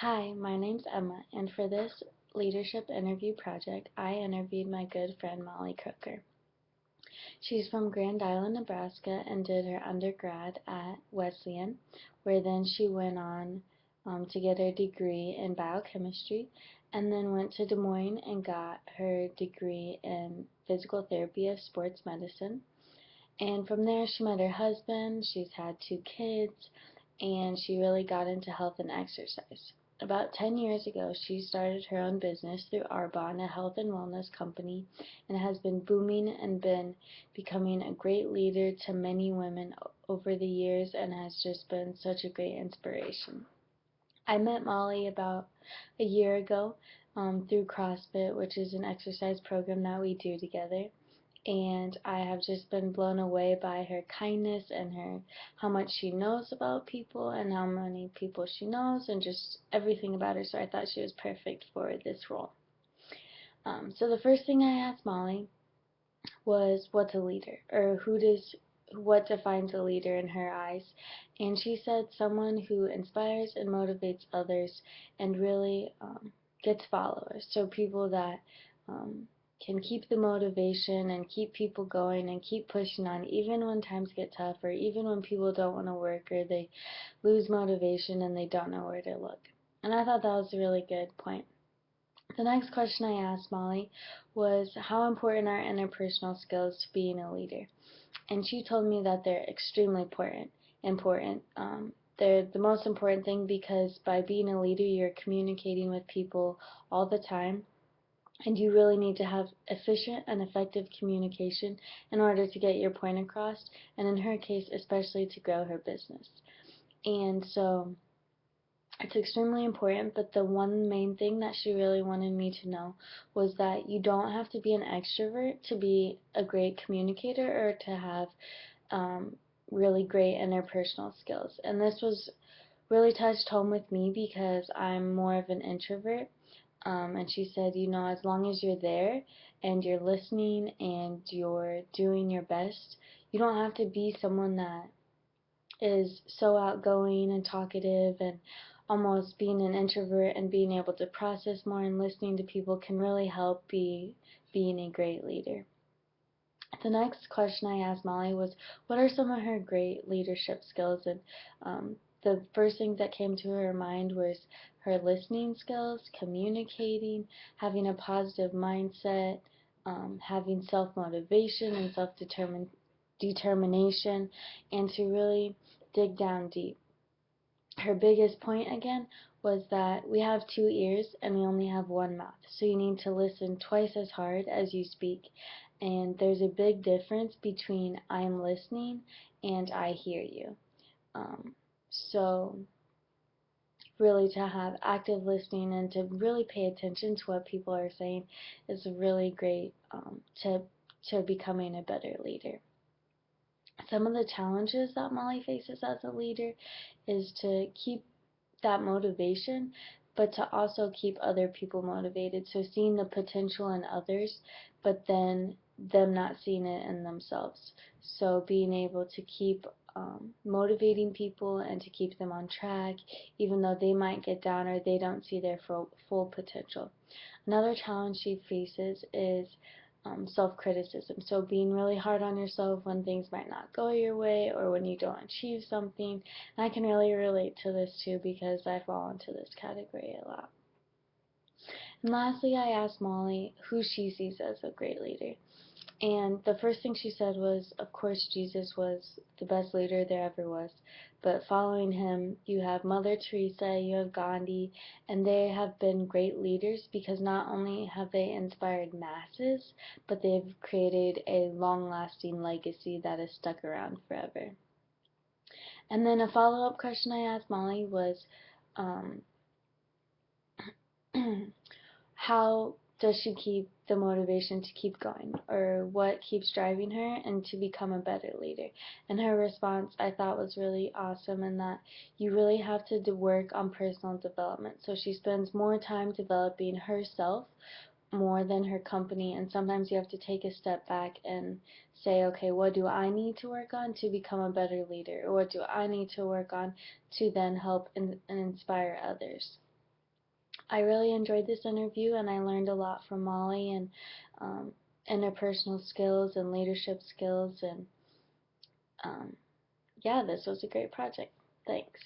Hi, my name's Emma, and for this leadership interview project, I interviewed my good friend Molly Crooker. She's from Grand Island, Nebraska, and did her undergrad at Wesleyan, where then she went on to get her degree in biochemistry, and then went to Des Moines and got her degree in physical therapy of sports medicine. And from there, she met her husband, she's had 2 kids, and she really got into health and exercise. About 10 years ago, she started her own business through Arbonne, a health and wellness company, and has been booming and been becoming a great leader to many women over the years and has just been such a great inspiration. I met Molly about a year ago through CrossFit, which is an exercise program that we do together, and I have just been blown away by her kindness and her how much she knows about people and how many people she knows and just everything about her. So I thought she was perfect for this role. So the first thing I asked Molly was what's a leader, or what defines a leader in her eyes, and she said someone who inspires and motivates others and really gets followers. So people that um, can keep the motivation and keep people going and keep pushing on even when times get tough or even when people don't want to work or they lose motivation and they don't know where to look. And I thought that was a really good point. The next question I asked Molly was how important are interpersonal skills to being a leader? And she told me that they're extremely important. They're the most important thing because by being a leader, you're communicating with people all the time, and you really need to have efficient and effective communication in order to get your point across, and in her case, especially to grow her business. And so it's extremely important, but the one main thing that she really wanted me to know was that you don't have to be an extrovert to be a great communicator or to have um, really great interpersonal skills. And this was really touched home with me because I'm more of an introvert. And she said, as long as you're there and you're listening and you're doing your best, you don't have to be someone that is so outgoing and talkative, and almost being an introvert and being able to process more and listening to people can really help being a great leader. The next question I asked Molly was, what are some of her great leadership skills? And the first thing that came to her mind was her listening skills, communicating, having a positive mindset, having self-motivation and self-determination, and to really dig down deep. Her biggest point again was that we have 2 ears and we only have one mouth, so you need to listen twice as hard as you speak. And there's a big difference between I'm listening and I hear you. So really to have active listening and to really pay attention to what people are saying is a really great tip to becoming a better leader. Some of the challenges that Molly faces as a leader is to keep that motivation, but to also keep other people motivated. So seeing the potential in others, but then them not seeing it in themselves. So being able to keep motivating people and to keep them on track, even though they might get down or they don't see their full potential. Another challenge she faces is self-criticism. So being really hard on yourself when things might not go your way or when you don't achieve something. And I can really relate to this too because I fall into this category a lot. And lastly, I asked Molly who she sees as a great leader. And the first thing she said was, of course, Jesus was the best leader there ever was. But following him, you have Mother Teresa, you have Gandhi, and they have been great leaders because not only have they inspired masses, but they've created a long-lasting legacy that has stuck around forever. And then a follow-up question I asked Molly was, um, how does she keep the motivation to keep going, or what keeps driving her and to become a better leader? And her response I thought was really awesome, in that you really have to work on personal development. So she spends more time developing herself more than her company, and sometimes you have to take a step back and say, okay, what do I need to work on to become a better leader, or what do I need to work on to then help and inspire others? I really enjoyed this interview, and I learned a lot from Molly, and um, interpersonal skills and leadership skills, and um, yeah, this was a great project. Thanks.